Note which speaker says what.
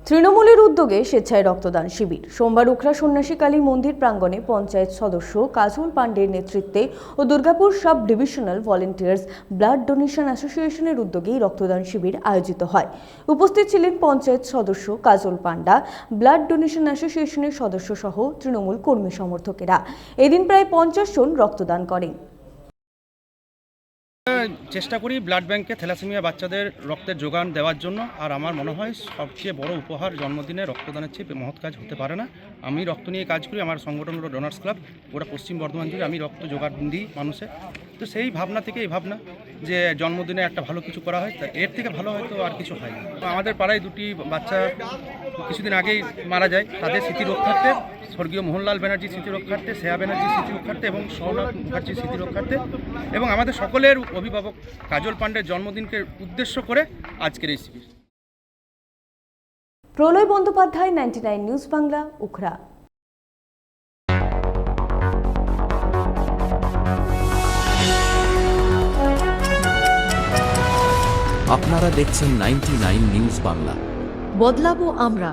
Speaker 1: তৃণমূলের উদ্যোগে স্বেচ্ছায় রক্তদান শিবির সোমবার উখড়া সন্ন্যাসী কালী মন্দির প্রাঙ্গণে পঞ্চায়েত সদস্য কাজল পাণ্ডের নেতৃত্বে ও Durgapur sub divisional volunteers blood donation অ্যাসোসিয়েশনের উদ্যোগে রক্তদান শিবির আয়োজিত হয়। উপস্থিত ছিলেন পঞ্চায়েত সদস্য কাজল পাণ্ডা, ব্লাড ডোনেশন অ্যাসোসিয়েশনের সদস্য সহ তৃণমূল কর্মী সমর্থকেরা। এদিন প্রায় 50 জন রক্তদান করেন।
Speaker 2: চেষ্টা করি ব্লাড ব্যাংকে থ্যালাসেমিয়া বাচ্চাদের রক্তের যোগান দেওয়ার জন্য। আর আমার মনে হয় সবচেয়ে বড় উপহার জন্মদিনে রক্তদানের চেয়ে মহৎ কাজ হতে পারে না। আমি রক্ত নিয়ে কাজ করি, আমার সংগঠন হলো ডোনার্স ক্লাব, ওটা পশ্চিম বর্ধমান জুড়ে আমি রক্ত জোগাড় দিই মানুষের। তো সেই ভাবনা থেকে এই ভাবনা যে জন্মদিনে একটা ভালো কিছু করা হয়, তা এর থেকে ভালো হয়তো আর কিছু হয় না। আমাদের পাড়ায় দুটি বাচ্চা কিছুদিন আগেই মারা যায়, তাদের স্মৃতি রক্ষার্থে, স্বর্গীয় মোহনলাল ব্যানার্জির স্মৃতি রক্ষার্থে, শ্রেয়া ব্যানার্জির স্মৃতি রক্ষার্থে এবং সৌরভ মুখার্জির স্মৃতি রক্ষার্থে এবং আমাদের সকলের অভিভাবক কাজল পাণ্ডের জন্মদিনকে উদ্দেশ্য করে আজকের এই শিবির।
Speaker 1: প্রলয় বন্দ্যোপাধ্যায়, 99 নিউজ বাংলা, উখড়া।
Speaker 3: আপনারা দেখছেন 99 নিউজ বাংলা।
Speaker 4: বদলাবো আমরা।